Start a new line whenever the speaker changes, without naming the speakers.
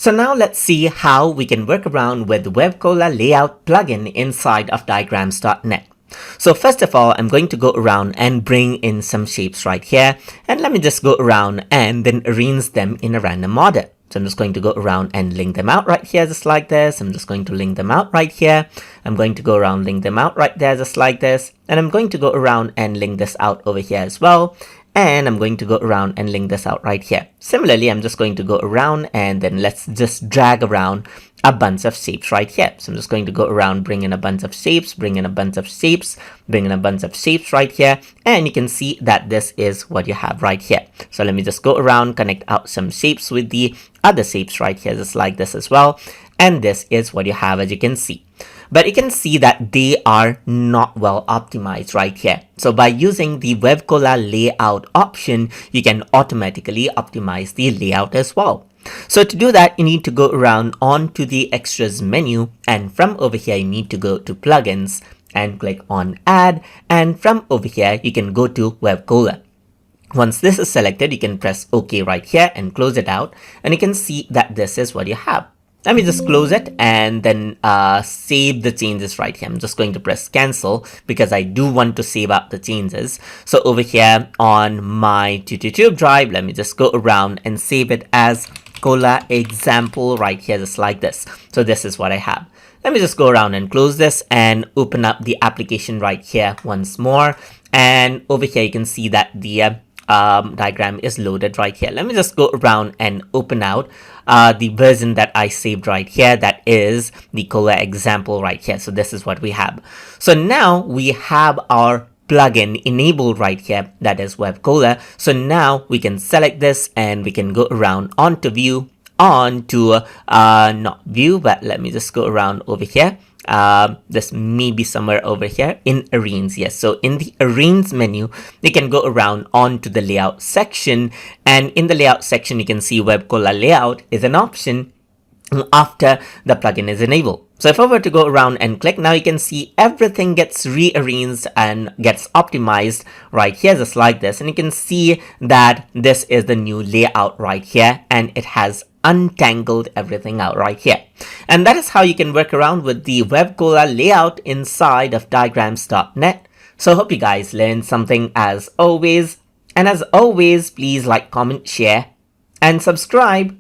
So now let's see how we can work around with the WebCola Layout plugin inside of diagrams.net. So first of all, I'm going to go around and bring in some shapes right here. And let me just go around and then arrange them in a random order. So I'm just going to go around and link them out right here just like this. I'm just going to link them out right here. I'm going to go around, link them out right there just like this. And I'm going to go around and link this out over here as well. And I'm going to go around and link this out right here. Similarly, I'm just going to go around and then let's just drag around a bunch of shapes right here. So I'm just going to go around, bring in a bunch of shapes, bring in a bunch of shapes, bring in a bunch of shapes right here. And you can see that this is what you have right here. So let me just go around, connect out some shapes with the other shapes right here, just like this as well. And this is what you have, as you can see. But you can see that they are not well optimized right here. So by using the WebCola Layout option, you can automatically optimize the layout as well. So to do that, you need to go around onto the extras menu, and from over here you need to go to plugins and click on add, and from over here you can go to WebCola. Once this is selected, you can press OK right here and close it out, and you can see that this is what you have. Let me just close it and then save the changes right here. I'm just going to press cancel because I do want to save out the changes. So over here on my YouTube drive, let me just go around and save it as Cola example right here, just like this. So this is what I have. Let me just go around and close this and open up the application right here once more. And over here, you can see that the diagram is loaded right here. Let me just go around and open out the version that I saved right here. That is the Cola example right here. So this is what we have. So now we have our plugin enabled right here, that is WebCola. So now we can select this and we can go around onto view, onto not view, but let me just go around over here. This may be somewhere over here in arrange. Yes, so in the arrange menu you can go around onto the layout section, and in the layout section you can see WebCola Layout is an option after the plugin is enabled. So if I were to go around and click, now you can see everything gets rearranged and gets optimized right here, just like this. And you can see that this is the new layout right here, and it has untangled everything out right here. And that is how you can work around with the WebCola Layout inside of diagrams.net. So I hope you guys learned something as always. And as always, please like, comment, share, and subscribe.